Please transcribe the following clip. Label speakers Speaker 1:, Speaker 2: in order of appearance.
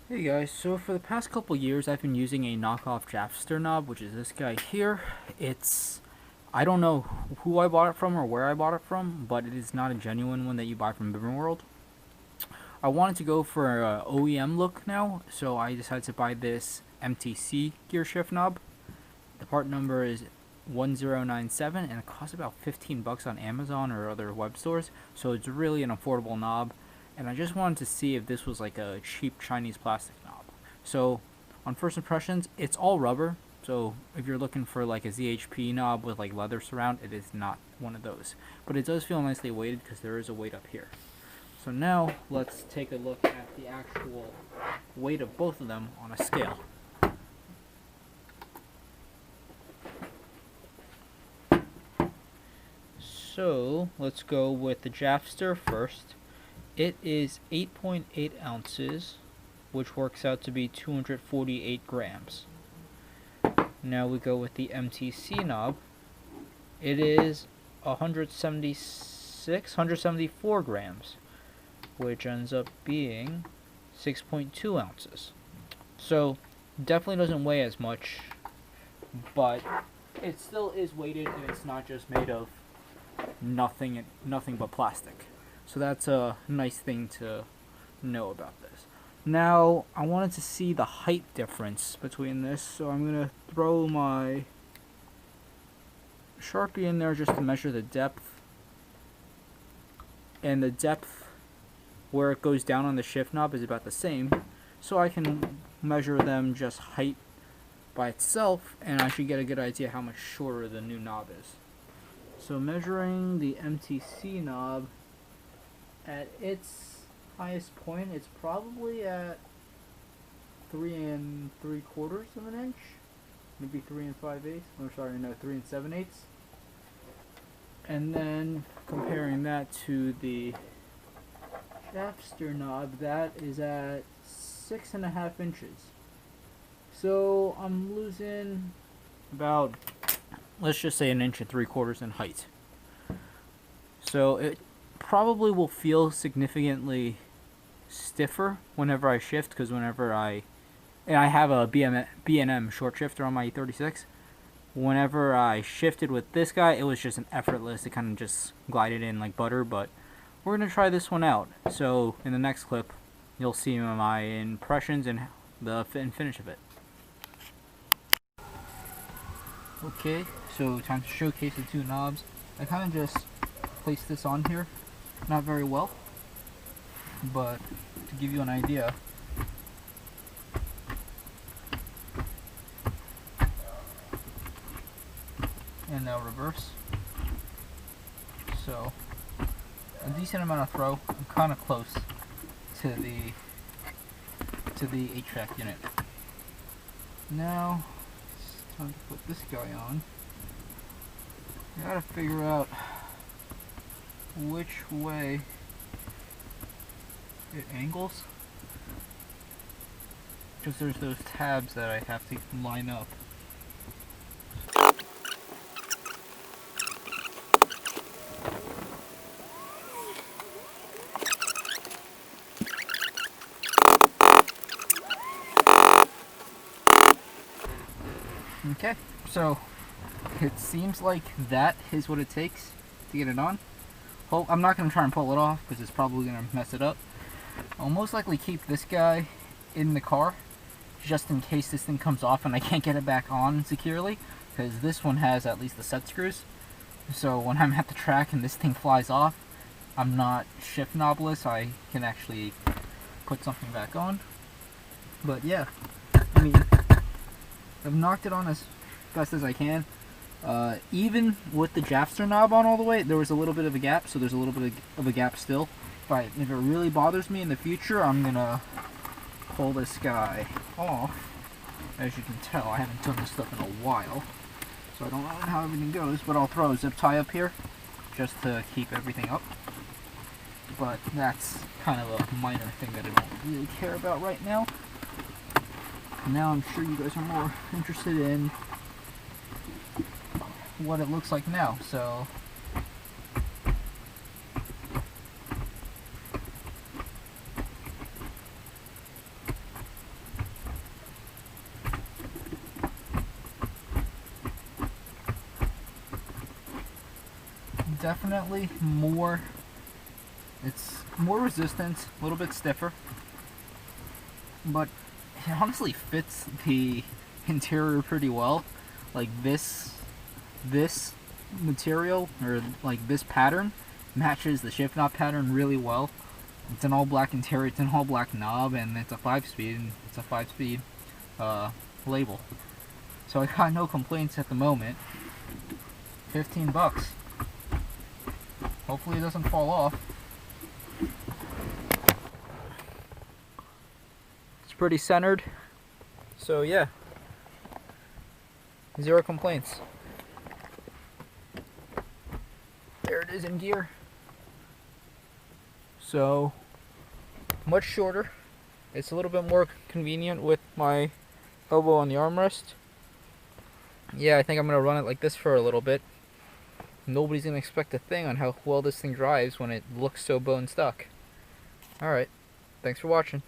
Speaker 1: Hey guys, so for the past couple years I've been using a knockoff Jaffster knob, which is this guy here. I don't know who I bought it from or where I bought it from, but it is not a genuine one that you buy from Bimmerworld. I wanted to go for a OEM look now, so I decided to buy this MTC gear shift knob. The part number is 1097 and it costs about 15 bucks on Amazon or other web stores, so it's really an affordable knob. And I just wanted to see if this was like a cheap Chinese plastic knob. So on first impressions, it's all rubber. So if you're looking for like a ZHP knob with like leather surround, it is not one of those. But it does feel nicely weighted because there is a weight up here. So now let's take a look at the actual weight of both of them on a scale. So let's go with the Jaffster first. It is 8.8 ounces, which works out to be 248 grams. Now we go with the MTC knob. It is 174 grams, which ends up being 6.2 ounces. So definitely doesn't weigh as much, but it still is weighted and it's not just made of nothing but plastic. So that's a nice thing to know about this. Now, I wanted to see the height difference between this, so I'm going to throw my Sharpie in there just to measure the depth. And the depth where it goes down on the shift knob is about the same, so I can measure them just height by itself, and I should get a good idea how much shorter the new knob is. So measuring the MTC knob, at its highest point, it's probably at 3 3/4 of an inch, maybe 3 5/8. Or sorry, no, 3 7/8. And then comparing that to the Jaffster knob, that is at 6.5 inches. So I'm losing about, let's just say, 1 3/4 inches in height. So it probably will feel significantly stiffer whenever I shift, because I have a B&M short shifter on my E36. Whenever I shifted with this guy, it was just an effortless. It kind of just glided in like butter. But we're gonna try this one out. So in the next clip, you'll see my impressions and the fit and finish of it. Okay, so time to showcase the two knobs. I kind of just placed this on here. Not very well, but to give you an idea, and now reverse. So a decent amount of throw. I'm kind of close to the HVAC unit. Now it's time to put this guy on. I gotta figure out which way it angles, because there's those tabs that I have to line up. Okay, so it seems like that is what it takes to get it on. Well, I'm not going to try and pull it off because it's probably going to mess it up. I'll most likely keep this guy in the car just in case this thing comes off and I can't get it back on securely, because this one has at least the set screws. So when I'm at the track and this thing flies off, I'm not shift knobless. I can actually put something back on. But yeah, I mean, I've knocked it on as best as I can. Even with the Jaffster knob on all the way, there was a little bit of a gap, so there's a little bit of a gap still. But if it really bothers me in the future, I'm gonna pull this guy off. As you can tell, I haven't done this stuff in a while, so I don't know how everything goes, but I'll throw a zip tie up here just to keep everything up. But that's kind of a minor thing that I don't really care about right now. Now I'm sure you guys are more interested in what it looks like now, so definitely more, it's more resistance, a little bit stiffer, but it honestly fits the interior pretty well. Like this material, or like this pattern, matches the shift knob pattern really well. It's an all black interior, it's an all black knob, and it's a 5-speed, and it's a 5-speed label. So I got no complaints at the moment. 15 bucks. Hopefully it doesn't fall off. It's pretty centered. So yeah. 0 complaints. There it is in gear. So much shorter. It's a little bit more convenient with my elbow on the armrest. Yeah, I think I'm gonna run it like this for a little bit. Nobody's gonna expect a thing on how well this thing drives when it looks so bone stuck. Alright, thanks for watching.